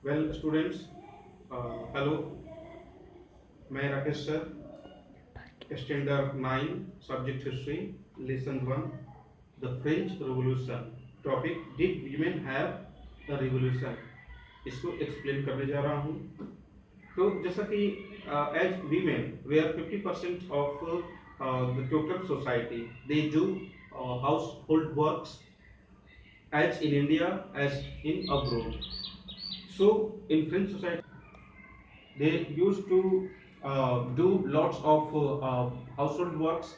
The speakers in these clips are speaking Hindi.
Well students, hello. मैं Rakesh sir, standard 9, subject history, lesson 1, the French revolution. Topic, did women have a revolution, इसको एक्सप्लेन करने जा रहा हूँ। तो जैसा कि as women we are 50% of the total society, they do household works as in India as in abroad. So in French society, they used to do lots of household works,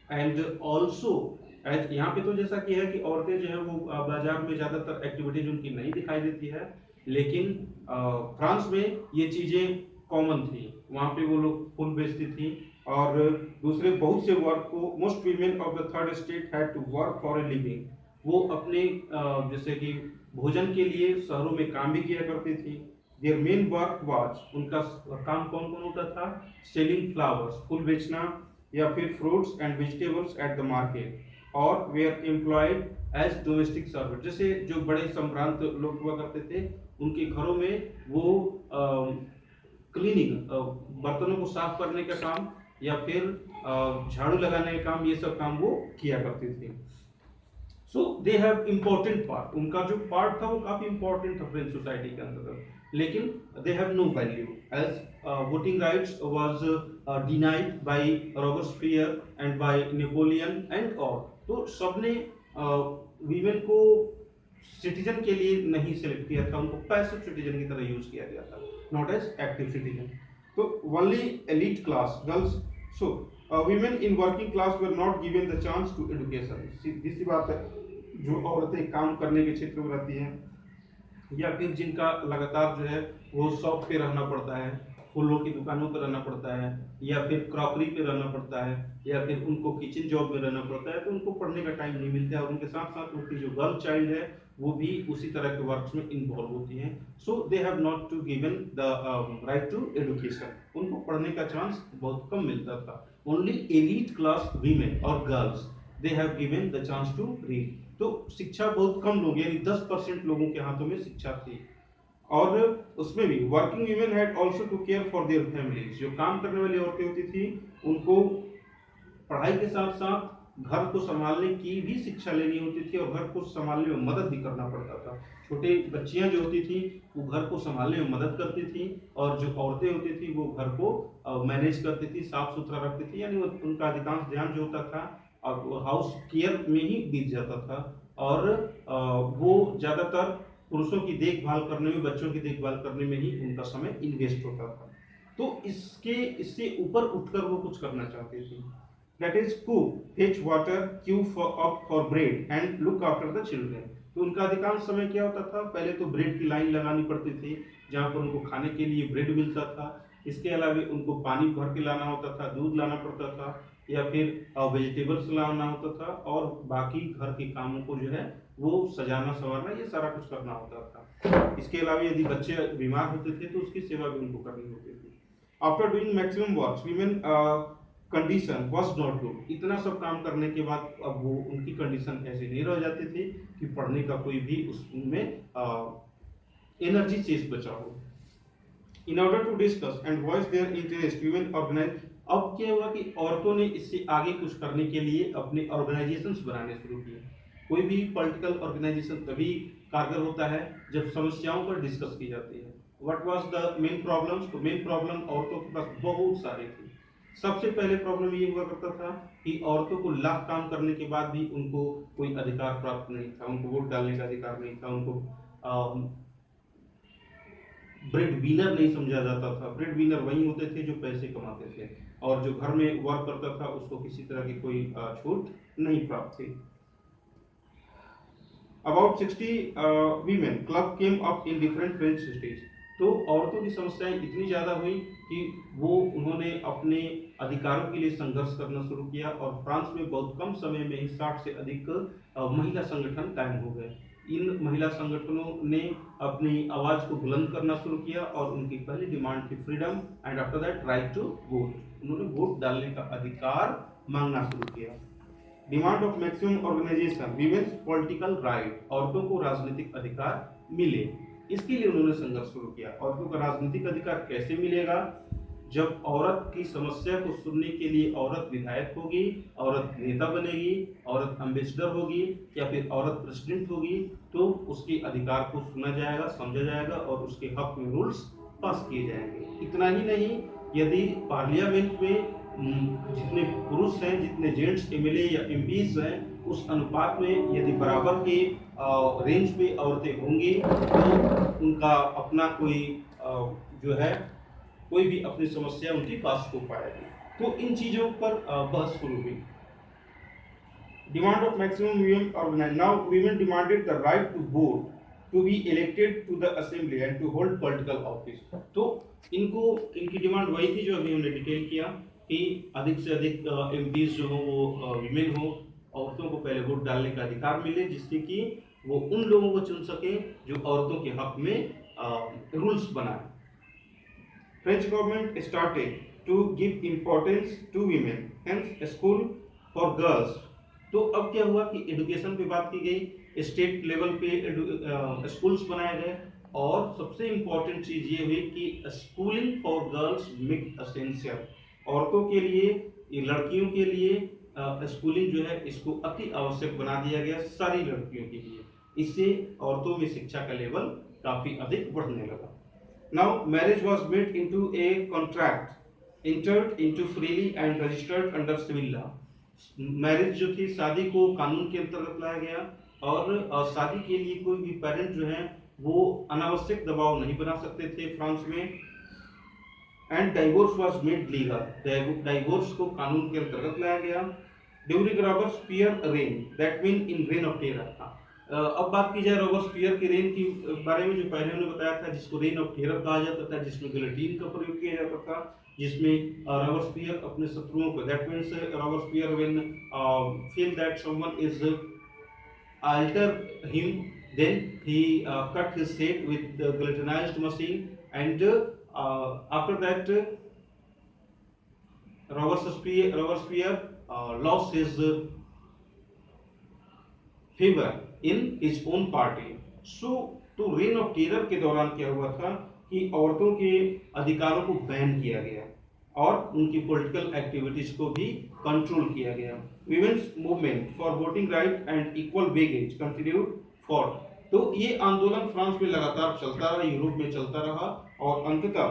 and also as यहाँ पे तो जैसा कि है कि औरतें जो है वो बाजार में ज़्यादातर एक्टिविटीज उनकी नहीं दिखाई देती है, लेकिन फ्रांस में ये चीज़ें कॉमन थी। वहाँ पे वो लोग फूल बेचती थी और दूसरे बहुत से वर्क को, most women of the third state had to work for a living. वो अपने जैसे कि भोजन के लिए शहरों में काम भी किया करती थी। देयर मेन वर्क वाज, उनका काम कौन कौन होता था? सेलिंग फ्लावर्स, फूल बेचना, या फिर fruits and vegetables at the market, और were employed as domestic servant. जैसे जो बड़े संभ्रांत लोग हुआ करते थे, उनके घरों में वो क्लीनिंग, बर्तनों को साफ करने का काम या फिर झाड़ू लगाने का काम, ये सब काम वो किया करती थी। सो दे हैव इम्पोर्टेंट पार्ट, उनका जो पार्ट था वो काफी इंपॉर्टेंट था फ्रेंच सोसाइटी के अंदर, लेकिन they have no value as voting rights was denied by Robespierre and by Napoleon and all. तो सबने वीमेन को सिटीजन के लिए नहीं सिलेक्ट किया था, उनको पैसिव सिटीजन की तरह यूज किया गया था, नॉट एज एक्टिव सिटीजन। तो only elite class girls, so women in working class were not given the chance to education। सीधी सी बात है, जो औरतें काम करने के क्षेत्र में रहती हैं या फिर जिनका लगातार जो है वो शॉप पे रहना पड़ता है, फूलों की दुकानों पे रहना पड़ता है, या फिर क्रॉकरी पे रहना पड़ता है, या फिर उनको किचन जॉब में रहना पड़ता है, तो उनको पढ़ने का टाइम नहीं मिलता है। और उनके साथ साथ उनकी जो गर्ल चाइल्ड है वो भी उसी तरह के वर्क्स में इन्वॉल्व होती हैं। So they have not to given the right to education, उनको पढ़ने का चांस बहुत कम मिलता था। ओनली एलीट क्लास वीमेन और girls, they have given the chance to read. तो शिक्षा बहुत कम लोग, यानी 10% लोगों के हाथों में शिक्षा थी। और उसमें भी working women had also to care for their families. जो काम करने वाली औरतें होती थी, उनको पढ़ाई के साथ साथ घर को संभालने की भी शिक्षा लेनी होती थी और घर को संभालने में मदद भी करना पड़ता था। छोटे बच्चियां जो होती थी वो घर को संभालने में मदद करती थी, और जो औरतें होती थी वो घर को मैनेज करती थी, साफ सुथरा रखती थी, यानी उनका अधिकांश ध्यान जो होता था और हाउस केयर में ही बीत जाता था। और वो ज्यादातर पुरुषों की देखभाल करने में, बच्चों की देखभाल करने में ही उनका समय इन्वेस्ट होता था। तो इससे ऊपर उठकर वो कुछ करना चाहती थी। That is cook, fetch water, Q for bread and look after the children. तो उनका अधिकांश समय क्या होता था? पहले तो ब्रेड की लाइन लगानी पड़ती थी, जहाँ पर उनको खाने के लिए ब्रेड मिलता था। इसके अलावा उनको पानी भर के लाना होता था, दूध लाना पड़ता था, या फिर वेजिटेबल्स लाना होता था, और बाकी घर के कामों को जो है वो सजाना संवारना, ये सारा कुछ करना होता था। इसके अलावा यदि बच्चे बीमार होते थे तो उसकी सेवा भी उनको करनी होती थी। After doing maximum works, women condition was not good. इतना सब काम करने के बाद अब वो, उनकी कंडीशन ऐसी नहीं रह जाती थी कि पढ़ने का कोई भी उसमें एनर्जी शेष बचा हो। In order to discuss and voice their interest, women organise. अब क्या हुआ कि औरतों ने इससे आगे कुछ करने के लिए अपने ऑर्गेनाइजेशंस बनाने शुरू किए। कोई भी पॉलिटिकल ऑर्गेनाइजेशन तभी कारगर होता है जब समस्याओं पर डिस्कस की जाती है। What was the main problems? तो मेन प्रॉब्लम औरतों के पास बहुत सारी थी। सबसे पहले प्रॉब्लम ये हुआ करता था कि औरतों को लाख काम करने के बाद भी उनको कोई अधिकार प्राप्त नहीं था, उनको वोट डालने का अधिकार नहीं था, उनको ब्रेड विनर नहीं समझा जाता था। ब्रेड विनर वही होते थे जो पैसे कमाते थे, और जो घर में वर्क करता था उसको किसी तरह की कोई छूट नहीं प्राप्त थी। About 60 women club came up in different French cities। तो औरतों की समस्याएं इतनी ज्यादा हुई कि उन्होंने अपने अधिकारों के लिए संघर्ष करना शुरू किया, और फ्रांस में बहुत कम समय में ही 60 से अधिक महिला संगठन कायम हो गए। इन महिला संगठनों ने अपनी आवाज को बुलंद करना शुरू किया, और उनकी पहली डिमांड थी freedom and after that right to vote. उन्होंने वोट डालने का अधिकार मांगना शुरू किया। Demand of maximum organisation, women's political right, औरतों को राजनीतिक अधिकार मिले। इसके लिए उन्होंने संघर्ष शुरू किया। औरतों का राजनीतिक अधिकार कैसे मिलेगा? जब औरत की समस्या को सुनने के लिए औरत विधायक होगी, औरत नेता बनेगी, औरत एम्बेसडर होगी या फिर औरत प्रेसिडेंट होगी, तो उसके अधिकार को सुना जाएगा, समझा जाएगा और उसके हक में रूल्स पास किए जाएंगे। इतना ही नहीं, यदि पार्लियामेंट में जितने पुरुष हैं, जितने जेंट्स एमएलए या एमपीज हैं, उस अनुपात में यदि बराबर के रेंज पे औरतें होंगी तो उनका अपना कोई जो है कोई भी अपनी समस्या उनके पास हो पाएगी। तो इन चीजों पर बहस शुरू हुई। Demand of maximum women organise. Now women demanded the right to vote, to be elected to the assembly and to hold political office. तो इनकी डिमांड वही थी जो अभी हमने डिटेल किया कि अधिक से अधिक एमपीज जो हो वो विमेन हो, औरतों को पहले वोट डालने का अधिकार मिले, जिससे कि वो उन लोगों को चुन सके जो औरतों के हक में रूल्स बनाए। French government started to give importance to women, hence school for girls। तो अब क्या हुआ कि एजुकेशन पे बात की गई, स्टेट लेवल पे स्कूल्स बनाए गए और सबसे इम्पोर्टेंट चीज ये हुई कि schooling for girls make essential. औरतों के लिए, लड़कियों के लिए स्कूलिंग जो है इसको अति आवश्यक बना दिया गया सारी लड़कियों के लिए। इससे औरतों में शिक्षा का लेवल काफी अधिक बढ़ने लगा। Now marriage was made into a contract, entered into freely and registered under civil law। Marriage जो थी, शादी को कानून के अंतर्गत लाया गया और शादी के लिए कोई भी पेरेंट जो है वो अनावश्यक दबाव नहीं बना सकते थे फ्रांस में। And divorce was made legal, divorce को कानून के अंतर्गत लाया गया। During Robespierre reign, that mean in reign of terror. अब बात की जाए रॉबर्सपियर के रेन की बारे में, जो पहले हमने बताया था, जिसको रेन ऑफ टेरर कहा जाता था, जिसमें गिलोटिन का प्रयोग किया जाता था, जिसमें रॉबर्सपियर अपने शत्रुओं को, that means Robespierre when feel that someone is alter him, then he cut his head with the guillotinized machine and after that Robespierre lost his favor in his own party। So तो रेन ऑफ टेरर के दौरान क्या हुआ था कि औरतों के अधिकारों को बैन किया गया और उनकी पॉलिटिकल एक्टिविटीज को भी कंट्रोल किया गया। Women's movement for voting right and equal wages continued for. तो ये आंदोलन फ्रांस में लगातार चलता रहा, यूरोप में चलता रहा और अंततः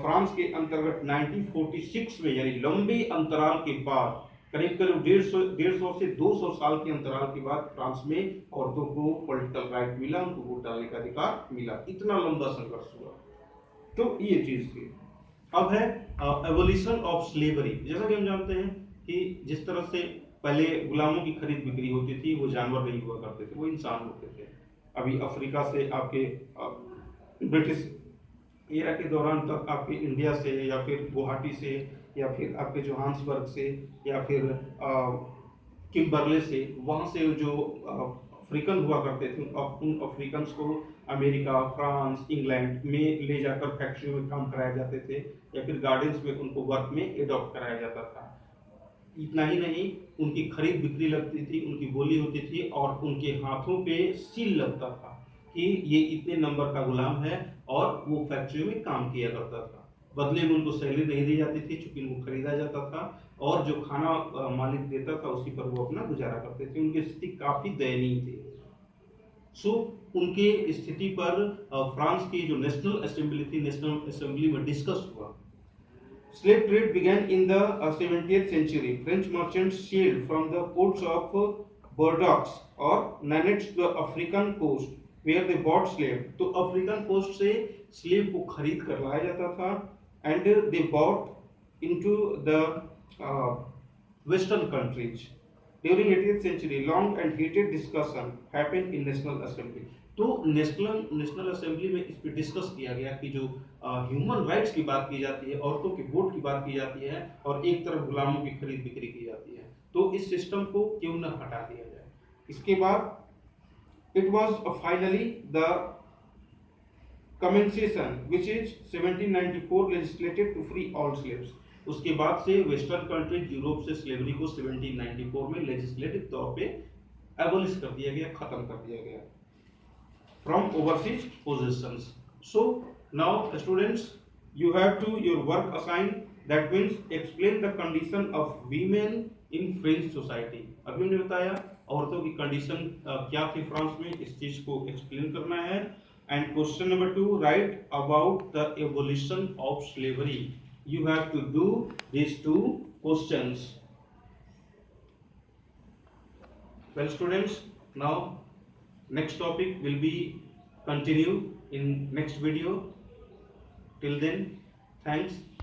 फ्रांस के अंतर्गत 1946 में, यानी लंबे अंतराल के बाद, करीब करीब 150 से 200 साल के अंतराल के बाद फ्रांस में औरतों को पॉलिटिकल राइट मिला, उनको वोट डालने का अधिकार मिला। इतना लंबा संघर्ष हुआ। तो ये चीज थी। अब है एवोल्यूशन ऑफ स्लेवरी। जैसा कि हम जानते हैं कि जिस तरह से पहले गुलामों की खरीद बिक्री होती थी, वो जानवर नहीं हुआ करते थे, वो इंसान होते थे। अभी अफ्रीका से आपके ब्रिटिश एरा के दौरान तक आपके इंडिया से या फिर गुवाहाटी से या फिर आपके जोहान्सबर्ग से या फिर किम्बरले से, वहाँ से जो अफ्रीकन हुआ करते थे, उन अफ्रीकन को अमेरिका, फ्रांस, इंग्लैंड में ले जाकर फैक्ट्रियों में काम कराए जाते थे या फिर गार्डन्स में उनको वर्क में एडॉप्ट कराया जाता था। इतना ही नहीं, उनकी खरीद बिक्री लगती थी, उनकी बोली होती थी और उनके हाथों पे सील लगता था कि ये इतने नंबर का गुलाम है और वो फैक्ट्रियों में काम किया करता था। बदले में उनको सैलरी नहीं दी जाती थी, चूंकि वो खरीदा जाता था और जो खाना मालिक देता था उसी पर वो अपना गुजारा करते थे। उनकी स्थिति काफी दयनीय थी। सो उनके स्थिति पर फ्रांस की जो नेशनल असेंबली थी, नेशनल असेंबली में डिस्कस हुआ। Slave trade began in the 17th century. French merchants sailed from the ports of Bordeaux or Nantes to the African coast, where they bought slave। तो अफ्रीकन कोस्ट से स्लेव को खरीद कर लाया जाता था and they bought into the western countries। During 18th century, long and heated discussion happened in National Assembly। तो नेशनल असेंबली में इस पर डिस्कस किया गया कि जो ह्यूमन राइट्स की बात की जाती है, औरतों के वोट की बात की जाती है और एक तरफ गुलामों की खरीद बिक्री की जाती है, तो इस सिस्टम को क्यों न हटा दिया जाए। इसके बाद it was finally the compensation which is 1794 legislated to free all slaves. उसके बाद से वेस्टर्न कंट्रीज यूरोप से स्लेवरी को 1794 में लेजिस्लेटिव तौर पे एबोलिश कर दिया गया, खत्म कर दिया गया। from overseas possessions. So now students, you have to your work assigned, that means explain the condition of women in French society. अभी हमने बताया औरतों की कंडीशन क्या थी फ्रांस में, इस चीज को एक्सप्लेन करना है. And question number 2, right about the evolution of slavery. You have to do these two questions. Well students, now next topic will be continue in next video. Till then, thanks.